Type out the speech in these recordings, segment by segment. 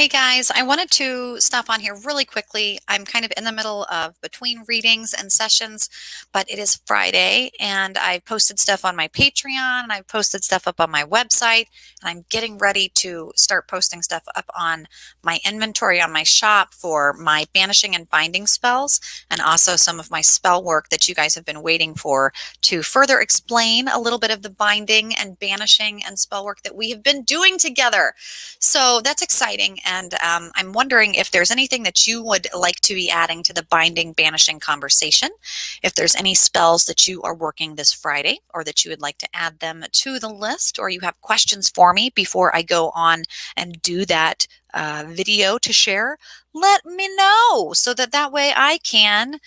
Hey guys, I wanted to stop on here really quickly. I'm kind of in the middle of between readings and sessions, but it is Friday and I've posted stuff on my Patreon and I've posted stuff up on my website, and I'm getting ready to start posting stuff up on my inventory on my shop for my banishing and binding spells, and also some of my spell work that you guys have been waiting for to further explain a little bit of the binding and banishing and spell work that we have been doing together. So that's exciting, and I'm wondering if there's anything that you would like to be adding to the binding banishing conversation. If there's any spells that you are working this Friday or that you would like to add them to the list, or you have questions for me before I go on and do that video to share, let me know so that way I can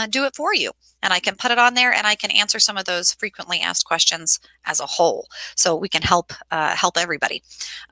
do it for you. And I can put it on there and I can answer some of those frequently asked questions as a whole, so we can help everybody.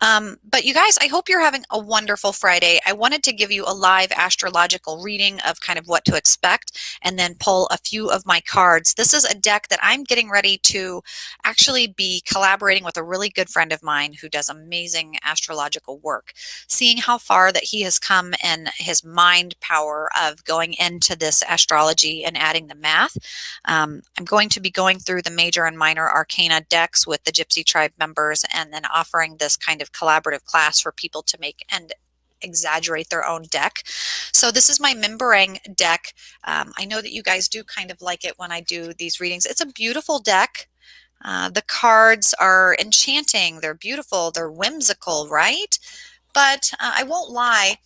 But you guys, I hope you're having a wonderful Friday. I wanted to give you a live astrological reading of kind of what to expect and then pull a few of my cards. This is a deck that I'm getting ready to actually be collaborating with a really good friend of mine who does amazing astrological work. Seeing how far that he has come in his mind power of going into this astrology and adding the math. I'm going to be going through the major and minor arcana decks with the Gypsy Tribe members, and then offering this kind of collaborative class for people to make and exaggerate their own deck. So this is my Mimbarang deck. I know that you guys do kind of like it when I do these readings. It's a beautiful deck. The cards are enchanting. They're beautiful. They're whimsical, right? But I won't lie,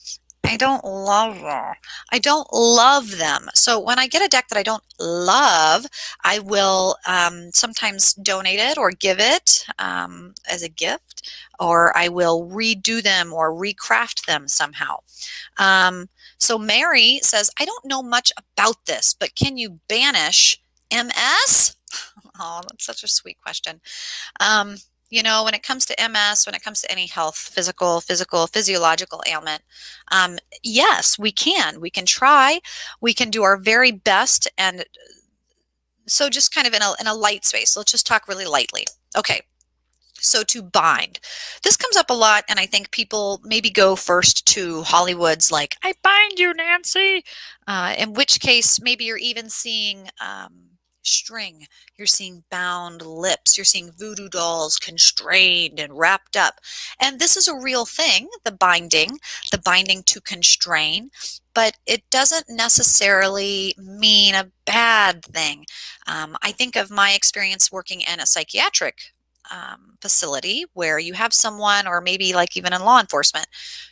I don't love them. I don't love them. So when I get a deck that I don't love, I will sometimes donate it or give it as a gift, or I will redo them or recraft them somehow. So Mary says, I don't know much about this, but can you banish MS? Oh, that's such a sweet question. Um, when it comes to MS, when it comes to any health, physiological ailment, yes, we can. We can try. We can do our very best. And so just kind of in a light space, let's just talk really lightly. Okay. So to bind, this comes up a lot, and I think people maybe go first to Hollywood's like, I bind you, Nancy, in which case maybe you're even seeing string, you're seeing bound lips, you're seeing voodoo dolls constrained and wrapped up. And this is a real thing, the binding to constrain, but it doesn't necessarily mean a bad thing. I think of my experience working in a psychiatric facility where you have someone, or maybe like even in law enforcement,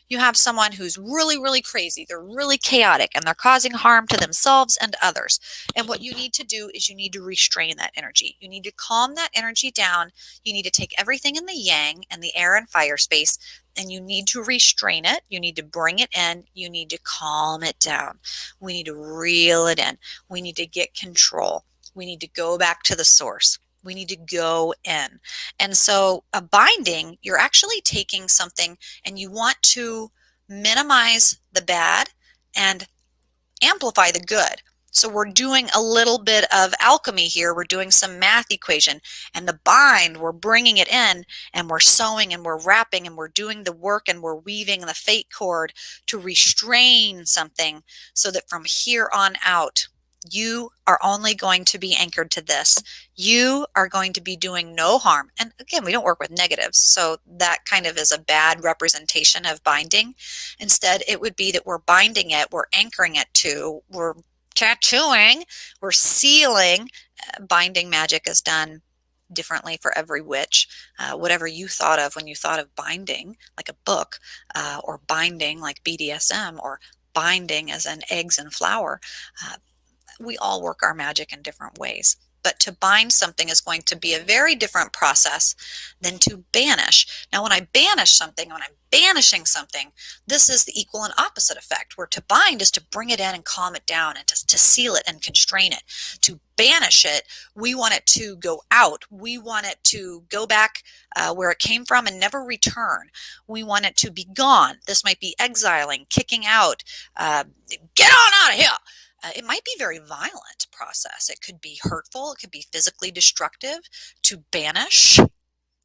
you have someone who's really, really crazy. They're really chaotic and they're causing harm to themselves and others. And what you need to do is you need to restrain that energy. You need to calm that energy down. You need to take everything in the yang and the air and fire space, and you need to restrain it. You need to bring it in. You need to calm it down. We need to reel it in. We need to get control. We need to go back to the source. We need to go in. And so a binding, you're actually taking something and you want to minimize the bad and amplify the good. So we're doing a little bit of alchemy here. We're doing some math equation, and the bind, we're bringing it in and we're sewing and we're wrapping and we're doing the work and we're weaving the fate cord to restrain something so that from here on out, you are only going to be anchored to this. You are going to be doing no harm. And again, we don't work with negatives, so that kind of is a bad representation of binding. Instead, it would be that we're binding it, we're anchoring it to, we're tattooing, we're sealing. Binding magic is done differently for every witch. Whatever you thought of when you thought of binding, like a book, or binding like BDSM, or binding as in eggs and flour, we all work our magic in different ways. But to bind something is going to be a very different process than to banish. Now, when I banish something, when I'm banishing something, this is the equal and opposite effect, where to bind is to bring it in and calm it down and to seal it and constrain it. To banish it, we want it to go out. We want it to go back where it came from and never return. We want it to be gone. This might be exiling, kicking out, get on out of here. It might be a very violent process. It could be hurtful. It could be physically destructive to banish.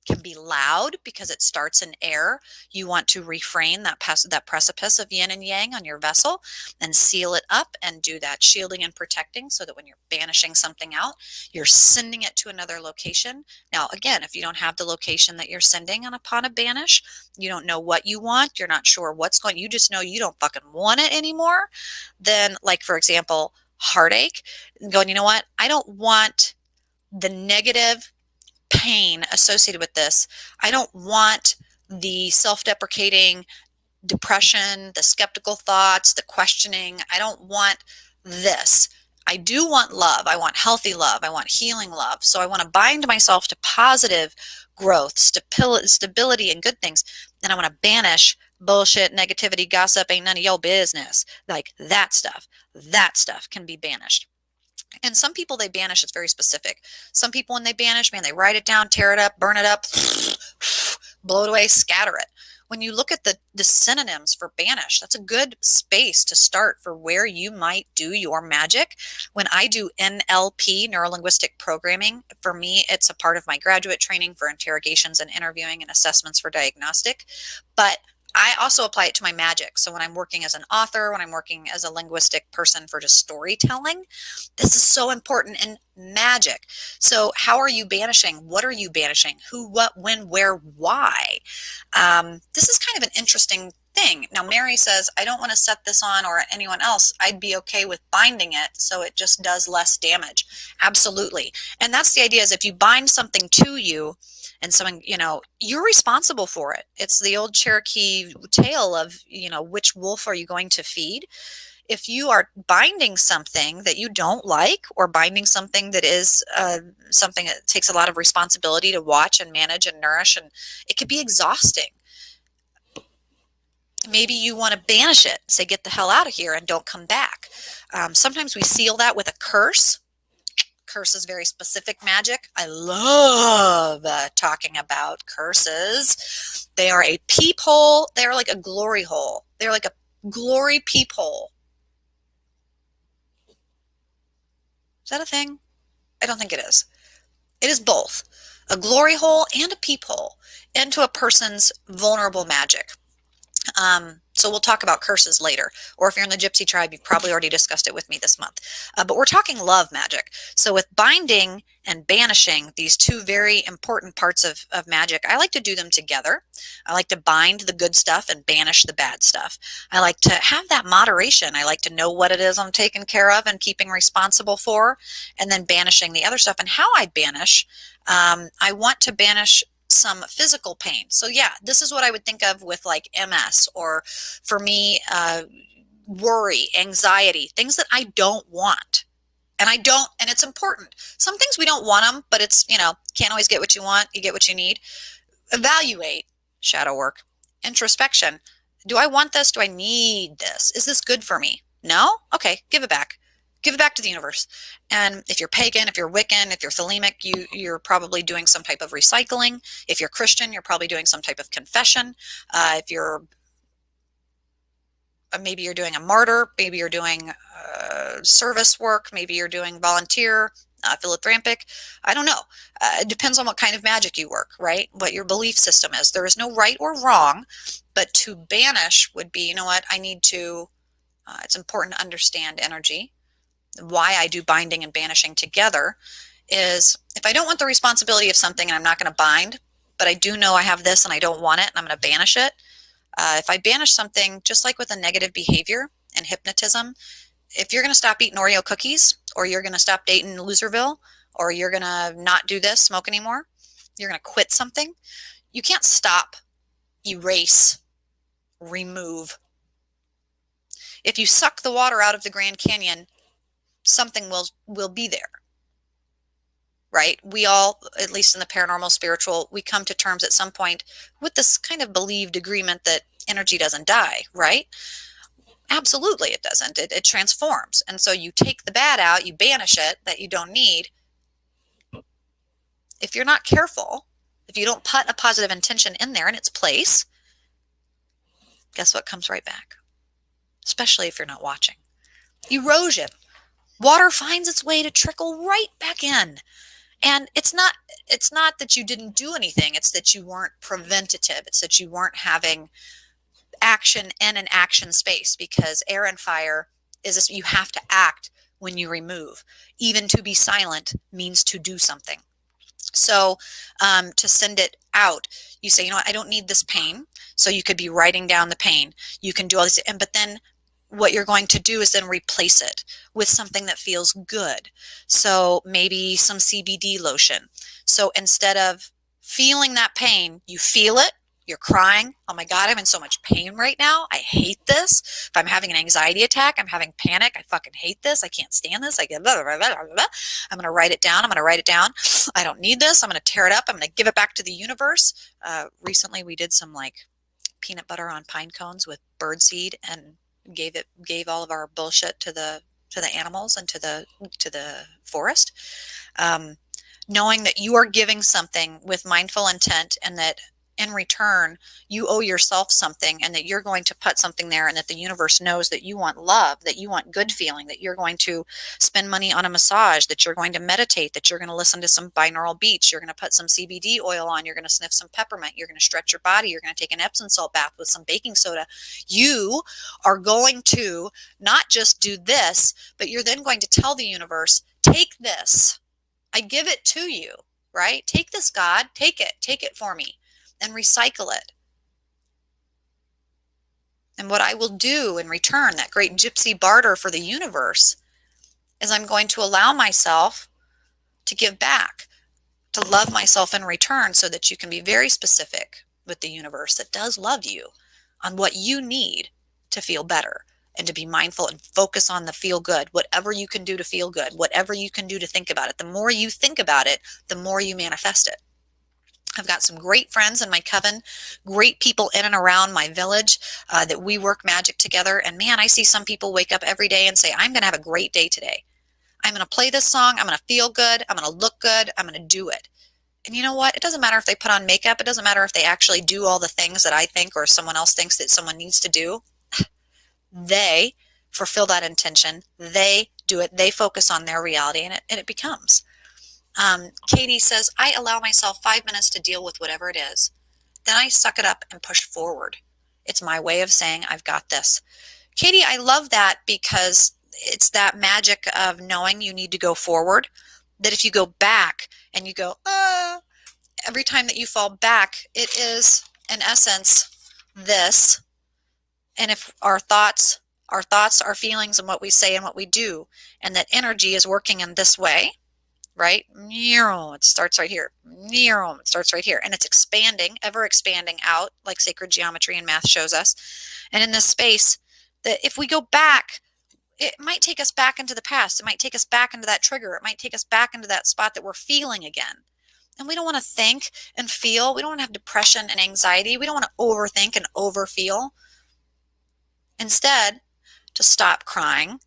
can be loud because it starts in air. You want to refrain that precipice of yin and yang on your vessel and seal it up and do that shielding and protecting so that when you're banishing something out, you're sending it to another location. Now, again, if you don't have the location that you're sending upon a banish, you don't know what you want, you're not sure what's going, you just know you don't fucking want it anymore, then, like, for example, heartache, going, you know what, I don't want the negative pain associated with this. I don't want the self-deprecating depression, the skeptical thoughts, the questioning. I don't want this. I do want love. I want healthy love. I want healing love. So I want to bind myself to positive growth, stability, and good things. And I want to banish bullshit, negativity, gossip, ain't none of your business. Like that stuff. That stuff can be banished. And some people, they banish, it's very specific. Some people, when they banish, man, they write it down, tear it up, burn it up, blow it away, scatter it. When you look at the synonyms for banish, that's a good space to start for where you might do your magic. When I do NLP, neuro-linguistic programming, for me, it's a part of my graduate training for interrogations and interviewing and assessments for diagnostic. But I also apply it to my magic. So when I'm working as an author, when I'm working as a linguistic person for just storytelling, this is so important in magic. So how are you banishing? What are you banishing? Who, what, when, where, why? This is kind of an interesting thing. Now, Mary says, I don't want to set this on or anyone else. I'd be okay with binding it so it just does less damage. Absolutely. And that's the idea, is if you bind something to you, and someone, you're responsible for it. It's the old Cherokee tale of, which wolf are you going to feed? If you are binding something that you don't like, or binding something that is something that takes a lot of responsibility to watch and manage and nourish, and it could be exhausting. Maybe you want to banish it, say, get the hell out of here and don't come back. Sometimes we seal that with a curse. Curse is very specific magic. I love talking about curses. They are a peephole. They are like a glory hole. They're like a glory peephole. Is that a thing? I don't think it is. It is both a glory hole and a peephole into a person's vulnerable magic. So we'll talk about curses later, or if you're in the Gypsy tribe, you've probably already discussed it with me this month. But we're talking love magic. So with binding and banishing, these two very important parts of magic, I like to do them together. I like to bind the good stuff and banish the bad stuff. I like to have that moderation. I like to know what it is I'm taking care of and keeping responsible for, and then banishing the other stuff. And how I banish, I want to banish some physical pain. So yeah, this is what I would think of with like MS, or for me, worry, anxiety, things that I don't want. And it's important. Some things we don't want them, but it's, can't always get what you want. You get what you need. Evaluate, shadow work, introspection. Do I want this? Do I need this? Is this good for me? No? Okay, give it back. Give it back to the universe. And if you're pagan, if you're Wiccan, if you're Thelemic, you're probably doing some type of recycling. If you're Christian, you're probably doing some type of confession. If you're maybe you're doing a martyr, maybe you're doing service work, maybe you're doing volunteer, philanthropic. I don't know. It depends on what kind of magic you work, right? What your belief system is. There is no right or wrong, but to banish would be, you know what, I need to, it's important to understand energy. Why I do binding and banishing together is, if I don't want the responsibility of something and I'm not going to bind, but I do know I have this and I don't want it and I'm going to banish it. If I banish something, just like with a negative behavior and hypnotism, if you're going to stop eating Oreo cookies, or you're going to stop dating Loserville, or you're going to not do this, smoke anymore, you're going to quit something, you can't stop, erase, remove. If you suck the water out of the Grand Canyon, something will be there, right? We all, at least in the paranormal spiritual, we come to terms at some point with this kind of believed agreement that energy doesn't die, right? Absolutely it doesn't. It transforms. And so you take the bad out, you banish it that you don't need. If you're not careful, if you don't put a positive intention in there in its place, guess what comes right back? Especially if you're not watching. Erosion. Water finds its way to trickle right back in. And it's not that you didn't do anything. It's that you weren't preventative. It's that you weren't having action in an action space, because air and fire is this, you have to act when you remove. Even to be silent means to do something. So to send it out, you say, you know what, I don't need this pain. So you could be writing down the pain. You can do all this, but then what you're going to do is then replace it with something that feels good. So maybe some CBD lotion. So instead of feeling that pain, you feel it. You're crying. Oh my God, I'm in so much pain right now. I hate this. If I'm having an anxiety attack, I'm having panic. I fucking hate this. I can't stand this. I get blah, blah, blah, blah, blah. I'm going to write it down. I'm going to write it down. I don't need this. I'm going to tear it up. I'm going to give it back to the universe. Recently, we did some like peanut butter on pine cones with birdseed, and gave all of our bullshit to the animals and to the forest. Knowing that you are giving something with mindful intent, and that in return you owe yourself something, and that you're going to put something there, and that the universe knows that you want love, that you want good feeling, that you're going to spend money on a massage, that you're going to meditate, that you're going to listen to some binaural beats, you're going to put some CBD oil on, you're going to sniff some peppermint, you're going to stretch your body, you're going to take an Epsom salt bath with some baking soda. You are going to not just do this, but you're then going to tell the universe, take this, I give it to you, right? Take this, God, take it for me, and recycle it. And what I will do in return, that great gypsy barter for the universe, is I'm going to allow myself to give back, to love myself in return, so that you can be very specific with the universe that does love you on what you need to feel better, and to be mindful and focus on the feel good, whatever you can do to feel good, whatever you can do to think about it. The more you think about it, the more you manifest it. I've got some great friends in my coven, great people in and around my village that we work magic together. And man, I see some people wake up every day and say, I'm going to have a great day today. I'm going to play this song. I'm going to feel good. I'm going to look good. I'm going to do it. And you know what? It doesn't matter if they put on makeup. It doesn't matter if they actually do all the things that I think or someone else thinks that someone needs to do. They fulfill that intention. They do it. They focus on their reality, and it becomes. Katie says, I allow myself 5 minutes to deal with whatever it is. Then I suck it up and push forward. It's my way of saying, I've got this. Katie, I love that, because it's that magic of knowing you need to go forward. That if you go back and you go, every time that you fall back, it is, in essence, this. And if our thoughts, our feelings, and what we say and what we do, and that energy is working in this way, right? It starts right here. It starts right here. And it's expanding, ever expanding out, like sacred geometry and math shows us. And in this space, that if we go back, it might take us back into the past. It might take us back into that trigger. It might take us back into that spot that we're feeling again. And we don't want to think and feel. We don't want to have depression and anxiety. We don't want to overthink and overfeel. Instead, to stop crying.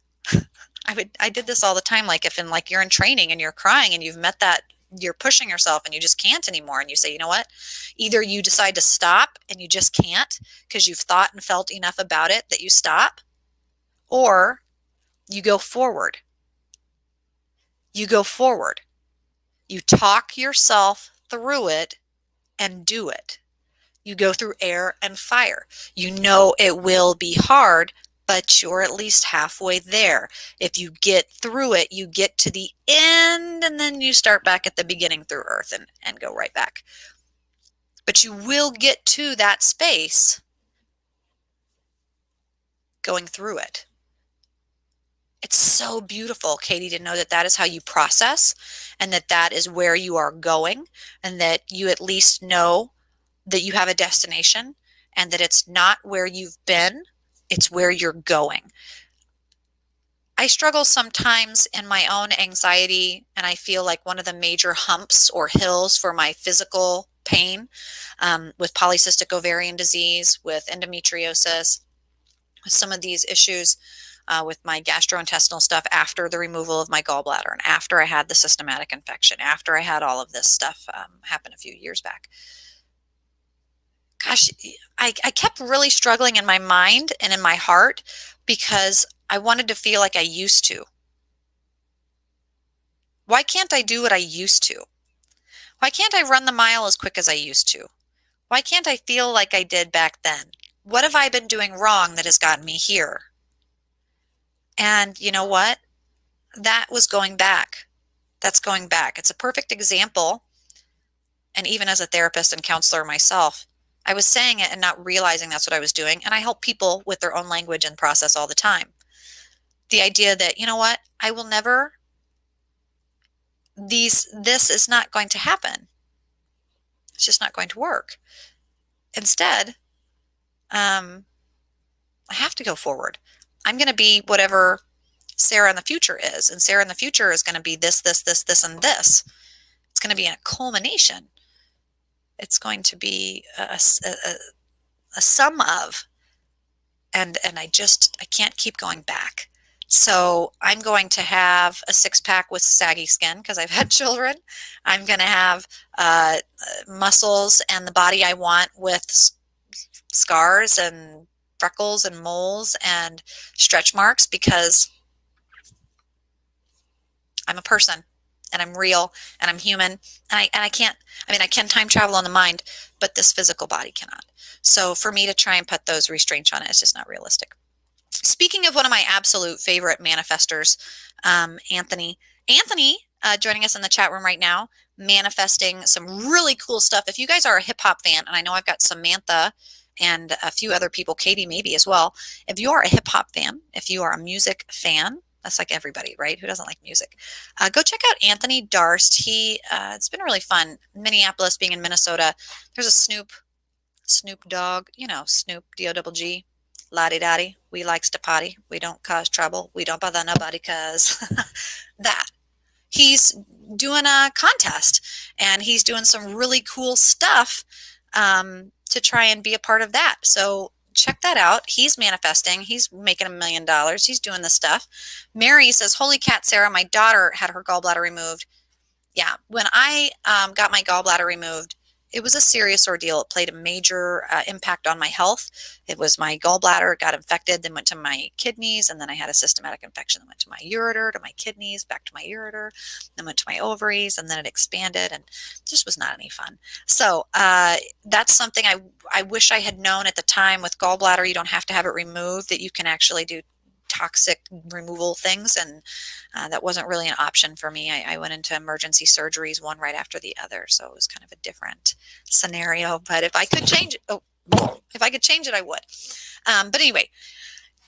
I did this all the time. Like if you're in training and you're crying and you've met that, you're pushing yourself and you just can't anymore. And you say, you know what? Either you decide to stop and you just can't because you've thought and felt enough about it that you stop, or you go forward. You go forward. You talk yourself through it and do it. You go through air and fire. You know it will be hard, but you're at least halfway there. If you get through it, you get to the end, and then you start back at the beginning through earth and go right back. But you will get to that space going through it. It's so beautiful, Katie, to know that that is how you process, and that that is where you are going, and that you at least know that you have a destination, and that it's not where you've been, it's where you're going. I struggle sometimes in my own anxiety, and I feel like one of the major humps or hills for my physical pain, with polycystic ovarian disease, with endometriosis, with some of these issues, with my gastrointestinal stuff after the removal of my gallbladder, and after I had the systematic infection, after I had all of this stuff happen a few years back. Gosh, I kept really struggling in my mind and in my heart, because I wanted to feel like I used to. Why can't I do what I used to? Why can't I run the mile as quick as I used to? Why can't I feel like I did back then? What have I been doing wrong that has gotten me here? And you know what? That was going back. That's going back. It's a perfect example. And even as a therapist and counselor myself, I was saying it and not realizing that's what I was doing. And I help people with their own language and process all the time. The idea that, you know what, I will never, this is not going to happen. It's just not going to work. Instead, I have to go forward. I'm going to be whatever Sarah in the future is. And Sarah in the future is going to be this, this, this, this, and this. It's going to be a culmination. It's going to be a sum of, and I can't keep going back. So I'm going to have a six-pack with saggy skin because I've had children. I'm going to have muscles and the body I want with scars and freckles and moles and stretch marks because I'm a person and I'm real and I'm human and I can't, I can time travel on the mind, but this physical body cannot. So for me to try and put those restraints on it is just not realistic. Speaking of one of my absolute favorite manifestors, Anthony. Anthony, joining us in the chat room right now, manifesting some really cool stuff. If you guys are a hip hop fan, and I know I've got Samantha and a few other people, Katie maybe as well. If you are a hip hop fan, if you are a music fan, that's like everybody, right? Who doesn't like music? Go check out Anthony Darst. It's been really fun. Minneapolis, being in Minnesota, there's a Snoop Dogg, Snoop D-O-double-G. La-di-da-di, we likes to potty. We don't cause trouble. We don't bother nobody cause that. He's doing a contest and he's doing some really cool stuff to try and be a part of that. So check that out. He's manifesting. He's making $1 million. He's doing this stuff. Mary says, holy cat, Sarah, my daughter had her gallbladder removed. Yeah, when I got my gallbladder removed, it was a serious ordeal. It played a major impact on my health. It was my gallbladder got infected, then went to my kidneys, and then I had a systematic infection that went to my ureter, to my kidneys, back to my ureter, then went to my ovaries, and then it expanded, and it just was not any fun. So that's something I wish I had known at the time. With gallbladder, you don't have to have it removed, that you can actually do toxic removal things, and that wasn't really an option for me. I went into emergency surgeries one right after the other, so it was kind of a different scenario. But if I could change it, I would. But anyway,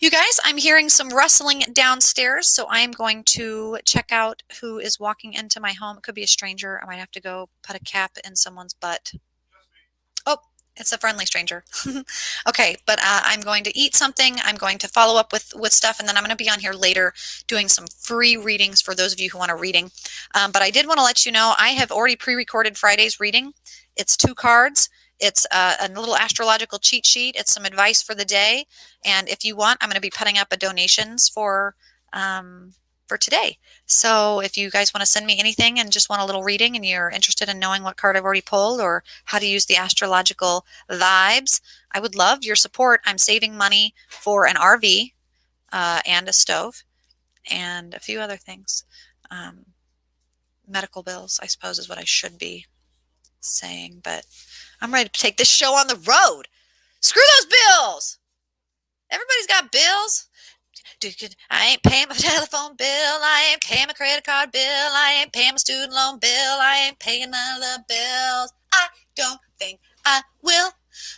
you guys, I'm hearing some rustling downstairs, so I'm going to check out who is walking into my home. It could be a stranger. I might have to go put a cap in someone's butt. Oh, it's a friendly stranger. Okay, but I'm going to eat something. I'm going to follow up with stuff, and then I'm going to be on here later doing some free readings for those of you who want a reading. But I did want to let you know I have already pre-recorded Friday's reading. It's 2 cards. It's a little astrological cheat sheet. It's some advice for the day. And if you want, I'm going to be putting up a donations for today. So if you guys want to send me anything and just want a little reading and you're interested in knowing what card I've already pulled or how to use the astrological vibes, I would love your support. I'm saving money for an RV and a stove and a few other things. Medical bills, I suppose, is what I should be saying, but I'm ready to take this show on the road. Screw those bills. Everybody's got bills. I ain't paying my telephone bill. I ain't paying my credit card bill. I ain't paying my student loan bill. I ain't paying none of the bills. I don't think I will.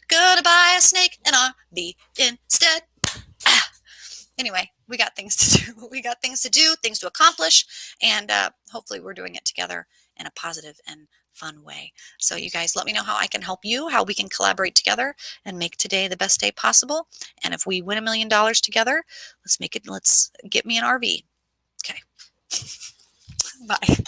Gonna buy a snake and RV instead. Anyway, we got things to do. We got things to do, things to accomplish, and hopefully we're doing it together in a positive and fun way. So you guys let me know how I can help you, how we can collaborate together and make today the best day possible. And if we win $1 million together, let's get me an RV. Okay. Bye.